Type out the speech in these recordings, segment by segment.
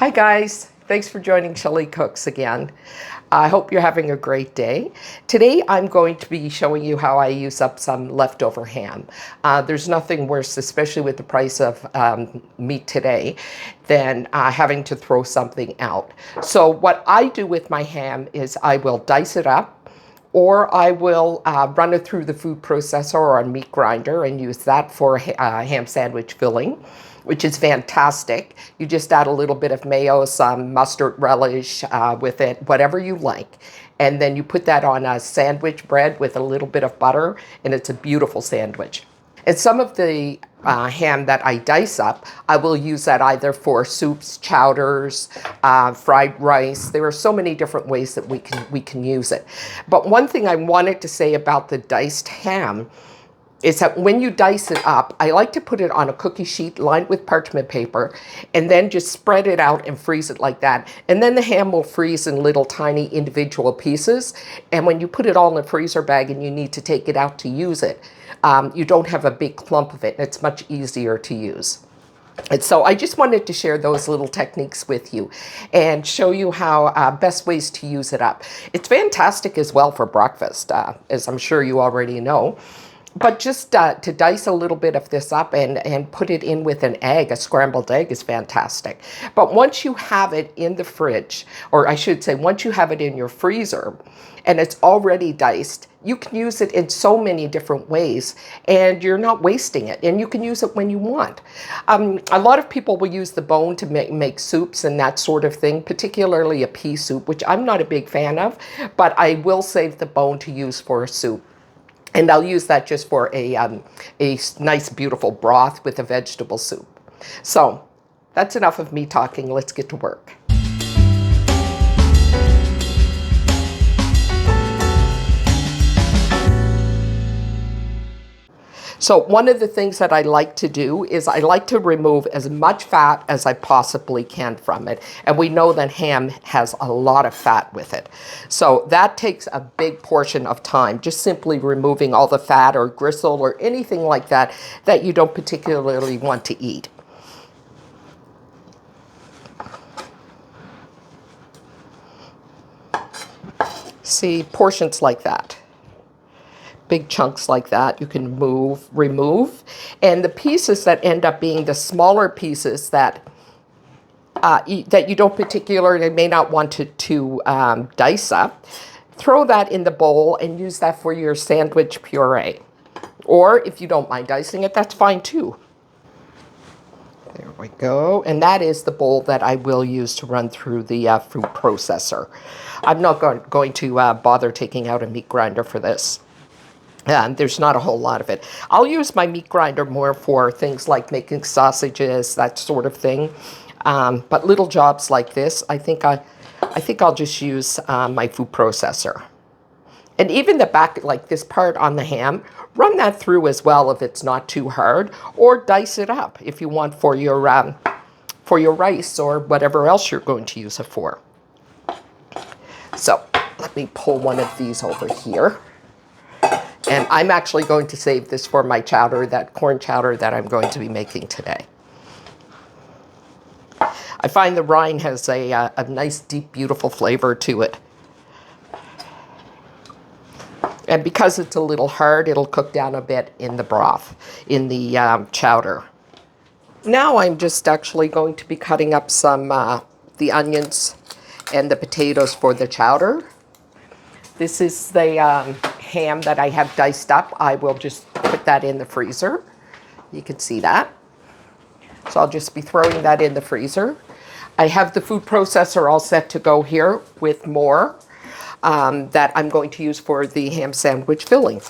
Hi guys, thanks for joining Shelly Cooks again. I hope you're having a great day. Today I'm going to be showing you how I use up some leftover ham. There's nothing worse, especially with the price of meat today, than having to throw something out. So what I do with my ham is I will dice it up, or I will run it through the food processor or a meat grinder and use that for ham sandwich filling, which is fantastic. You just add a little bit of mayo, some mustard relish with it, whatever you like. And then you put that on a sandwich bread with a little bit of butter, and it's a beautiful sandwich. And some of the ham that I dice up, I will use that either for soups, chowders, fried rice. There are so many different ways that we can use it. But one thing I wanted to say about the diced ham is that when you dice it up, I like to put it on a cookie sheet lined with parchment paper and then just spread it out and freeze it like that. And then the ham will freeze in little tiny individual pieces. And when you put it all in a freezer bag and you need to take it out to use it, you don't have a big clump of it. It's much easier to use. And so I just wanted to share those little techniques with you and show you how best ways to use it up. It's fantastic as well for breakfast, as I'm sure you already know. But just to dice a little bit of this up and put it in with an egg, a scrambled egg is fantastic. But once you have it in the fridge, or I should say, once you have it in your freezer and it's already diced, you can use it in so many different ways and you're not wasting it, and you can use it when you want. A lot of people will use the bone to make soups and that sort of thing, particularly a pea soup, which I'm not a big fan of, but I will save the bone to use for a soup. And I'll use that just for a nice, beautiful broth with a vegetable soup. So that's enough of me talking. Let's get to work. So one of the things that I like to do is I like to remove as much fat as I possibly can from it. And we know that ham has a lot of fat with it. So that takes a big portion of time, just simply removing all the fat or gristle or anything like that that you don't particularly want to eat. See, portions like that. Big chunks like that you can remove, and the pieces that end up being the smaller pieces that that you don't particularly may not want to dice up, throw that in the bowl and use that for your sandwich puree. Or if you don't mind dicing it, that's fine too. There we go. And that is the bowl that I will use to run through the food processor. I'm not going to bother taking out a meat grinder for this. There's not a whole lot of it. I'll use my meat grinder more for things like making sausages, that sort of thing. But little jobs like this, I think I'll just use my food processor. And even the back, like this part on the ham, run that through as well if it's not too hard, or dice it up if you want for your rice or whatever else you're going to use it for. So let me pull one of these over here. And I'm actually going to save this for my chowder, that corn chowder that I'm going to be making today. I find the rind has a nice, deep, beautiful flavor to it. And because it's a little hard, it'll cook down a bit in the broth, in the chowder. Now I'm just actually going to be cutting up some the onions and the potatoes for the chowder. This is the ham that I have diced up. I will just put that in the freezer. You can see that. So I'll just be throwing that in the freezer. I have the food processor all set to go here with more that I'm going to use for the ham sandwich filling.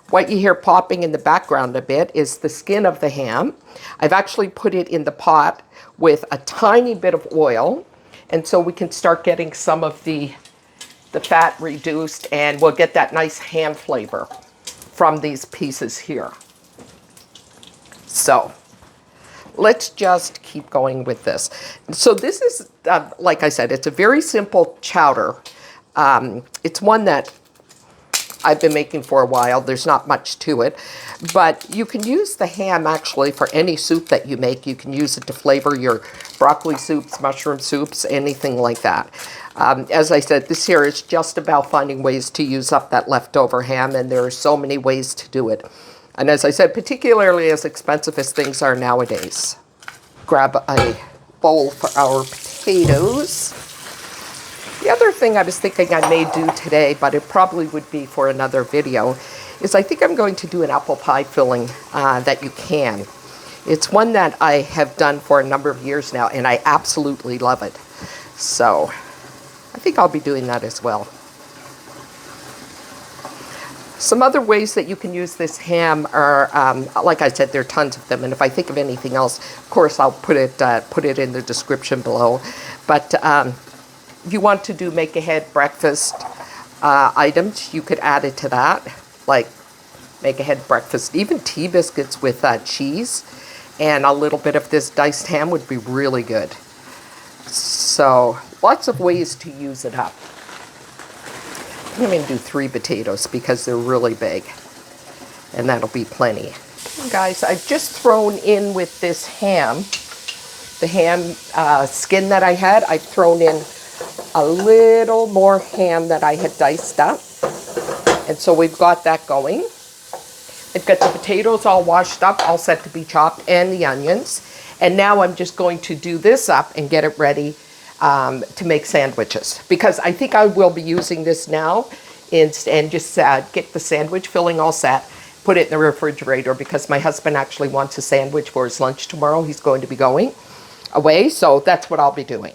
What you hear popping in the background a bit is the skin of the ham. I've actually put it in the pot with a tiny bit of oil, and so we can start getting some of the fat reduced, and we'll get that nice ham flavor from these pieces here. So let's just keep going with this. So this is, like I said, it's a very simple chowder. It's one that I've been making for a while. There's not much to it, but you can use the ham actually for any soup that you make. You can use it to flavor your broccoli soups, mushroom soups, anything like that. As I said, this here is just about finding ways to use up that leftover ham, and there are so many ways to do it. And as I said, particularly as expensive as things are nowadays. Grab a bowl for our potatoes. The other thing I was thinking I may do today, but it probably would be for another video, is I think I'm going to do an apple pie filling that you can. It's one that I have done for a number of years now, and I absolutely love it. So I think I'll be doing that as well. Some other ways that you can use this ham are, like I said, there are tons of them. And if I think of anything else, of course, I'll put it in the description below. But if you want to do make-ahead breakfast items, you could add it to that. Like make-ahead breakfast, even tea biscuits with cheese and a little bit of this diced ham would be really good. So lots of ways to use it up. I'm going to do 3 potatoes because they're really big, and that'll be plenty. Guys, I've just thrown in with this ham, the ham skin that I had, I've thrown in a little more ham that I had diced up, and so we've got that going. I've got the potatoes all washed up, all set to be chopped, and the onions, and now I'm just going to do this up and get it ready to make sandwiches, because I think I will be using this now and just get the sandwich filling all set, put it in the refrigerator, because my husband actually wants a sandwich for his lunch tomorrow. He's going to be going away, so that's what I'll be doing.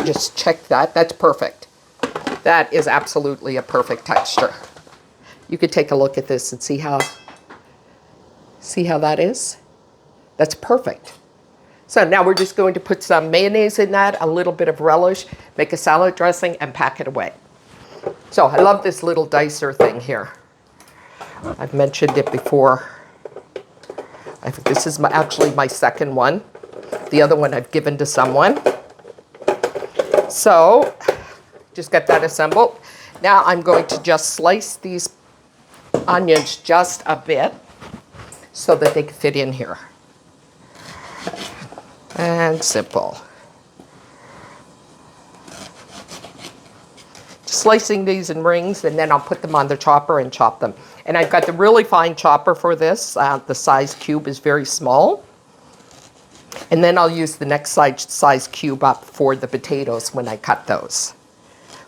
Just check that. That's perfect. That is absolutely a perfect texture. You could take a look at this and see how that is. That's perfect. So now we're just going to put some mayonnaise in that, a little bit of relish, make a salad dressing, and pack it away. So I love this little dicer thing here. I've mentioned it before. This is actually my second one. The other one I've given to someone. So just get that assembled. Now I'm going to just slice these onions just a bit so that they can fit in here. And simple. Slicing these in rings, and then I'll put them on the chopper and chop them. And I've got the really fine chopper for this. The size cube is very small. And then I'll use the next size cube up for the potatoes when I cut those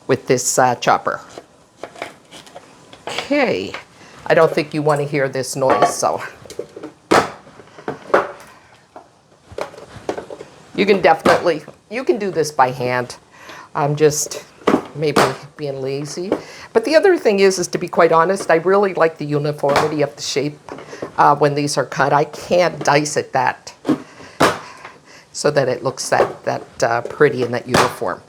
with this chopper. Okay. I don't think you want to hear this noise, so. You can do this by hand. I'm just maybe being lazy. But the other thing is to be quite honest, I really like the uniformity of the shape when these are cut. I can't dice it that so that it looks that pretty and that uniform.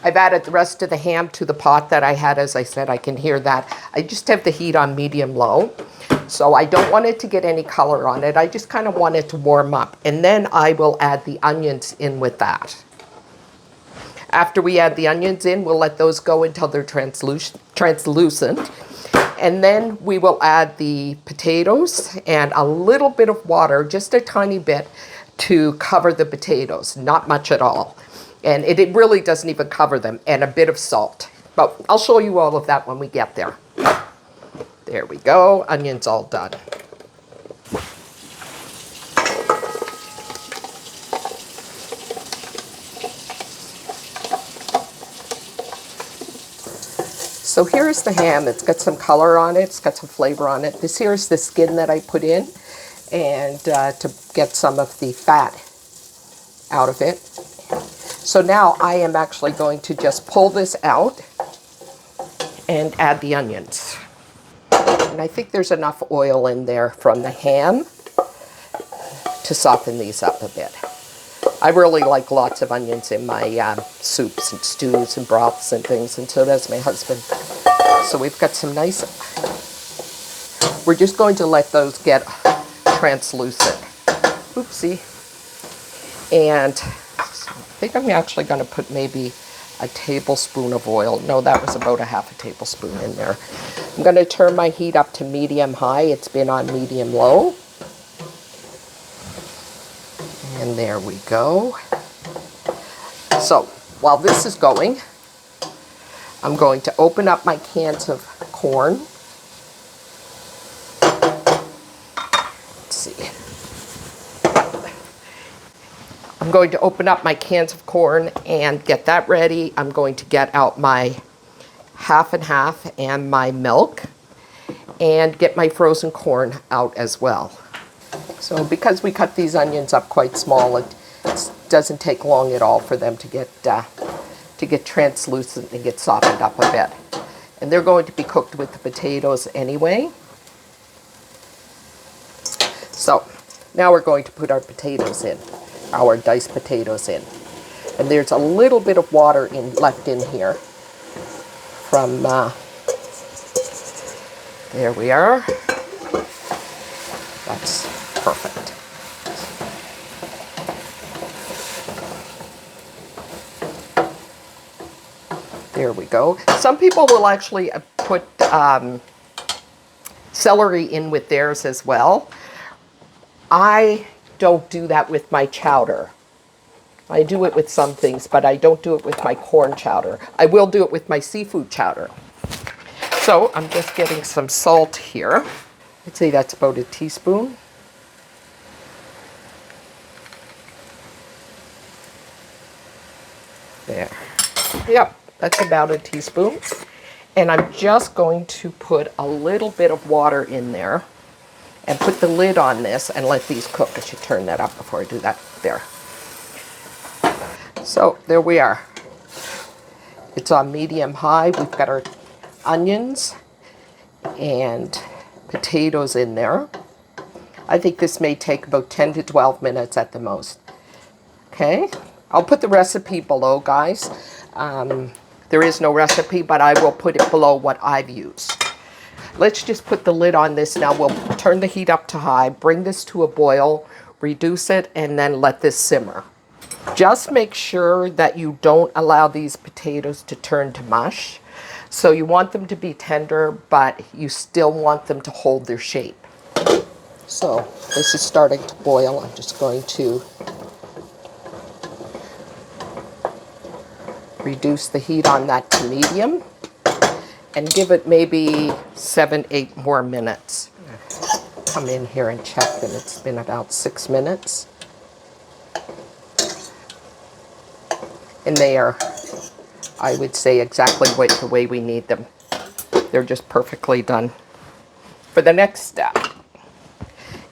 I've added the rest of the ham to the pot that I had. As I said, I can hear that. I just have the heat on medium-low. So I don't want it to get any color on it. I just kind of want it to warm up. And then I will add the onions in with that. After we add the onions in, we'll let those go until they're translucent. And then we will add the potatoes and a little bit of water, just a tiny bit, to cover the potatoes. Not much at all. And it really doesn't even cover them. And a bit of salt. But I'll show you all of that when we get there. There we go, onions all done. So here's the ham. It's got some color on it. It's got some flavor on it. This here is the skin that I put in, and to get some of the fat out of it. So now I am actually going to just pull this out and add the onions. And I think there's enough oil in there from the ham to soften these up a bit. I really like lots of onions in my soups and stews and broths and things, and so does my husband. So we've got some nice... We're just going to let those get translucent. Oopsie. And I think I'm actually going to put maybe a tablespoon of oil. No, that was about a half a tablespoon in there. I'm going to turn my heat up to medium-high. It's been on medium-low. And there we go. So, while this is going, I'm going to open up my cans of corn. Let's see. I'm going to open up my cans of corn and get that ready. I'm going to get out my half and half and my milk and get my frozen corn out as well. So because we cut these onions up quite small, it doesn't take long at all for them to get translucent and get softened up a bit. And they're going to be cooked with the potatoes anyway. So now we're going to put our potatoes in, our diced potatoes in. And there's a little bit of water left in here from, there we are. That's perfect. There we go. Some people will actually put celery in with theirs as well. I don't do that with my chowder. I do it with some things, but I don't do it with my corn chowder. I will do it with my seafood chowder. So I'm just getting some salt here. I'd say that's about a teaspoon. There. Yep, that's about a teaspoon. And I'm just going to put a little bit of water in there and put the lid on this and let these cook. I should turn that up before I do that. There. So there we are. It's on medium-high. We've got our onions and potatoes in there. I think this may take about 10 to 12 minutes at the most. Okay, I'll put the recipe below, guys. There is no recipe, but I will put it below what I've used. Let's just put the lid on this now. We'll turn the heat up to high, bring this to a boil, reduce it, and then let this simmer. Just make sure that you don't allow these potatoes to turn to mush. So you want them to be tender, but you still want them to hold their shape. So this is starting to boil. I'm just going to reduce the heat on that to medium and give it maybe 7-8 more minutes. Come in here and check that it's been about 6 minutes. And they are, I would say, exactly the way we need them. They're just perfectly done. For the next step.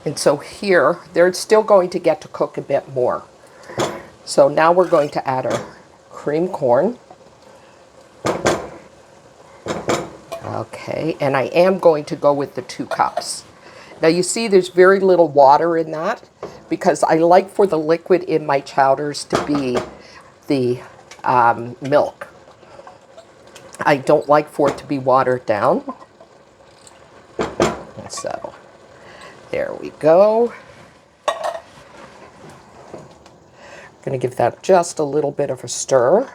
And so here, they're still going to get to cook a bit more. So now we're going to add our cream corn. Okay, and I am going to go with the 2 cups. Now you see there's very little water in that because I like for the liquid in my chowders to be the milk. I don't like for it to be watered down. So there we go. Going to give that just a little bit of a stir.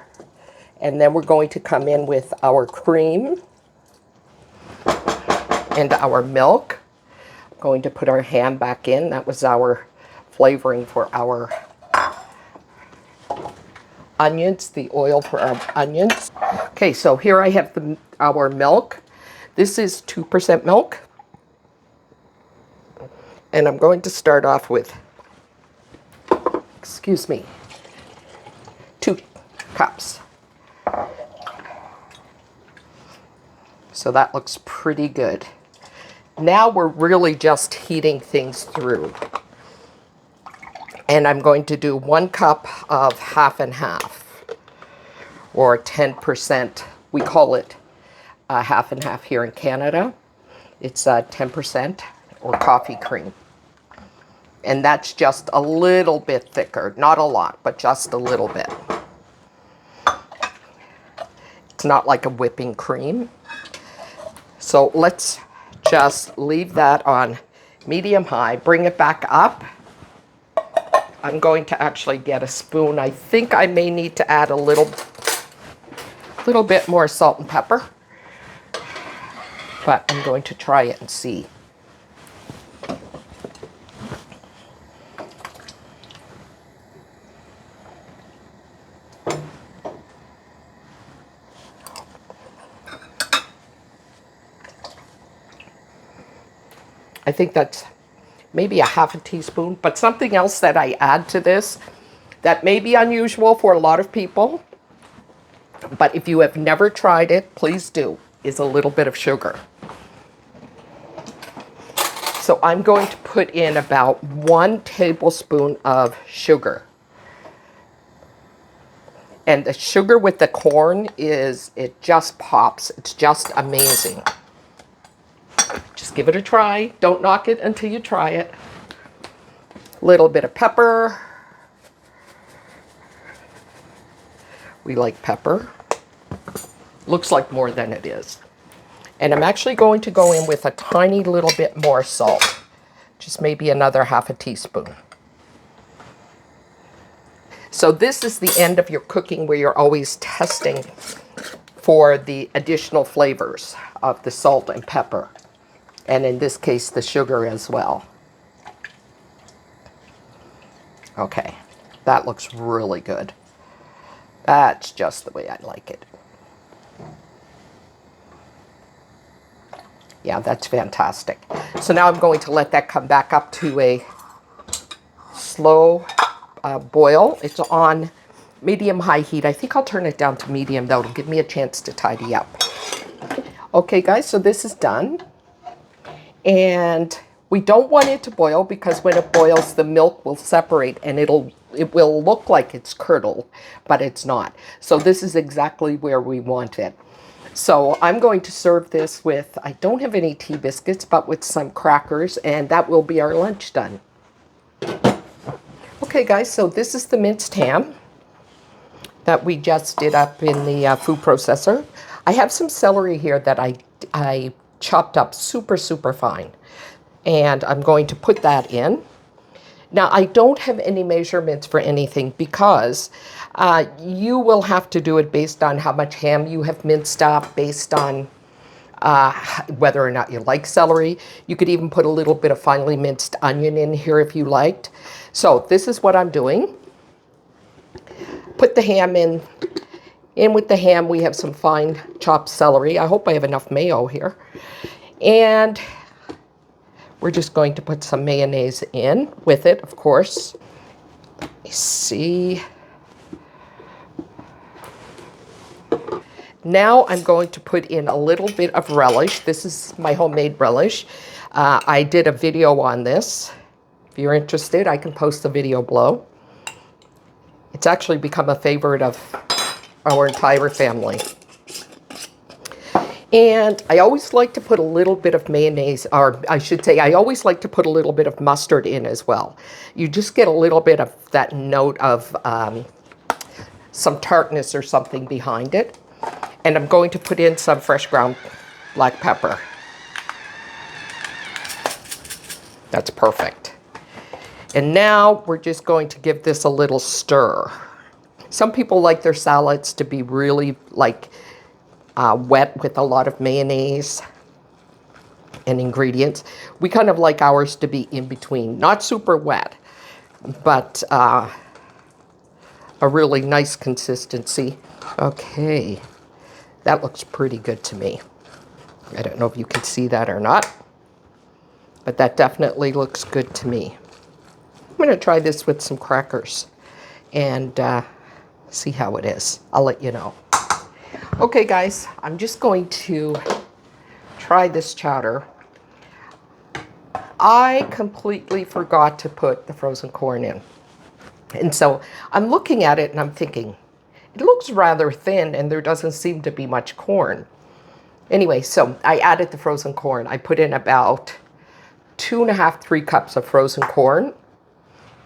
And then we're going to come in with our cream and our milk. Going to put our ham back in. That was our flavoring for our onions, the oil for our onions. Okay, so here I have our milk. This is 2% milk. And I'm going to start off with, excuse me, 2 cups. So that looks pretty good. Now we're really just heating things through. And I'm going to do 1 cup of half and half, or 10%. We call it half and half here in Canada. It's 10%, or coffee cream. And that's just a little bit thicker. Not a lot, but just a little bit. It's not like a whipping cream. So let's just leave that on medium-high. Bring it back up. I'm going to actually get a spoon. I think I may need to add a little little bit more salt and pepper, but I'm going to try it and see. I think that's maybe a half a teaspoon, but something else that I add to this that may be unusual for a lot of people, but if you have never tried it, please do, is a little bit of sugar. So I'm going to put in about 1 tablespoon of sugar. And the sugar with the corn it just pops. It's just amazing. Just give it a try. Don't knock it until you try it. Little bit of pepper. We like pepper. Looks like more than it is. And I'm actually going to go in with a tiny little bit more salt. Just maybe another half a teaspoon. So this is the end of your cooking where you're always testing for the additional flavors of the salt and pepper. And in this case, the sugar as well. Okay, that looks really good. That's just the way I like it. Yeah, that's fantastic. So now I'm going to let that come back up to a slow boil. It's on medium-high heat. I think I'll turn it down to medium. That'll give me a chance to tidy up. Okay, guys, so this is done. And we don't want it to boil because when it boils, the milk will separate and it will look like it's curdled, but it's not. So this is exactly where we want it. So I'm going to serve this with, I don't have any tea biscuits, but with some crackers, and that will be our lunch done. Okay, guys, so this is the minced ham that we just did up in the food processor. I have some celery here that I chopped up super, super fine, and I'm going to put that in. Now, I don't have any measurements for anything because you will have to do it based on how much ham you have minced up, based on whether or not you like celery. You could even put a little bit of finely minced onion in here if you liked. So this is what I'm doing. Put the ham in. In with the ham, we have some fine chopped celery. I hope I have enough mayo here. And we're just going to put some mayonnaise in with it, of course. Let me see. Now I'm going to put in a little bit of relish. This is my homemade relish. I did a video on this. If you're interested, I can post the video below. It's actually become a favorite of our entire family. And I always like to put a little bit of mayonnaise, or I should say, I always like to put a little bit of mustard in as well. You just get a little bit of that note of some tartness or something behind it. And I'm going to put in some fresh ground black pepper. That's perfect. And now we're just going to give this a little stir. Some people like their salads to be really like wet with a lot of mayonnaise and ingredients. We kind of like ours to be in between. Not super wet, but a really nice consistency. Okay, that looks pretty good to me. I don't know if you can see that or not, but that definitely looks good to me. I'm going to try this with some crackers and see how it is. I'll let you know. Okay, guys, I'm just going to try this chowder. I completely forgot to put the frozen corn in. And so I'm looking at it and I'm thinking, it looks rather thin and there doesn't seem to be much corn. Anyway, so I added the frozen corn. I put in about 2.5, 3 cups of frozen corn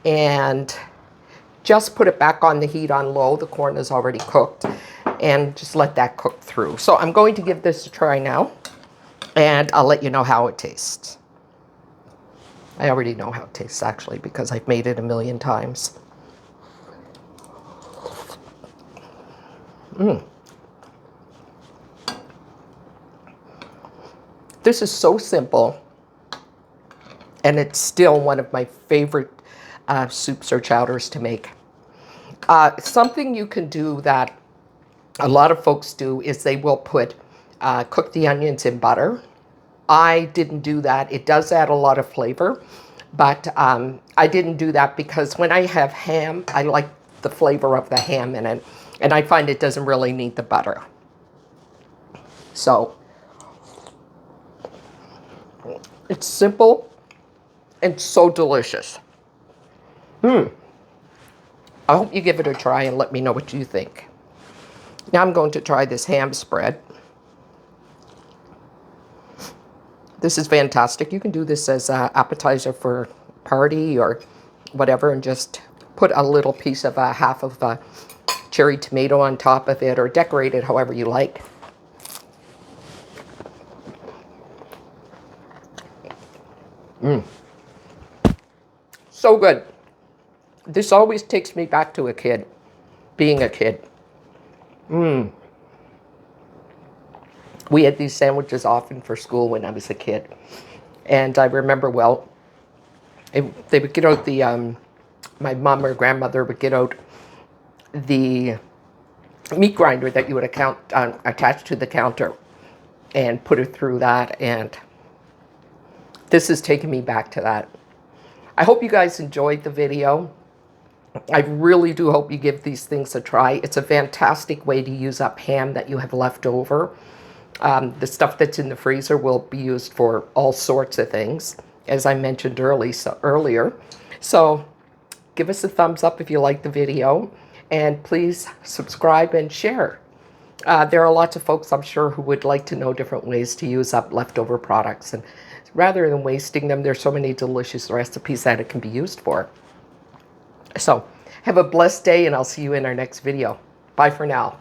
and just put it back on the heat on low. The corn is already cooked, and just let that cook through. So I'm going to give this a try now, and I'll let you know how it tastes. I already know how it tastes, actually, because I've made it a million times. This is so simple, and it's still one of my favorite soups or chowders to make. Something you can do that a lot of folks do is they will cook the onions in butter. I didn't do that. It does add a lot of flavor, but I didn't do that because when I have ham, I like the flavor of the ham in it, and I find it doesn't really need the butter. So it's simple and so delicious. I hope you give it a try and let me know what you think. Now I'm going to try this ham spread. This is fantastic. You can do this as an appetizer for a party or whatever, and just put a little piece of half of a cherry tomato on top of it, or decorate it however you like. So good. This always takes me back to a kid, being a kid. We had these sandwiches often for school when I was a kid. And I remember, well, they would get out the, my mom or grandmother would get out the meat grinder that you would attach to the counter and put it through that. And this is taking me back to that. I hope you guys enjoyed the video. I really do hope you give these things a try. It's a fantastic way to use up ham that you have left over. The stuff that's in the freezer will be used for all sorts of things, as I mentioned earlier. So give us a thumbs up if you like the video, and please subscribe and share. There are lots of folks, I'm sure, who would like to know different ways to use up leftover products. And rather than wasting them, there's so many delicious recipes that it can be used for. So have a blessed day, and I'll see you in our next video. Bye for now.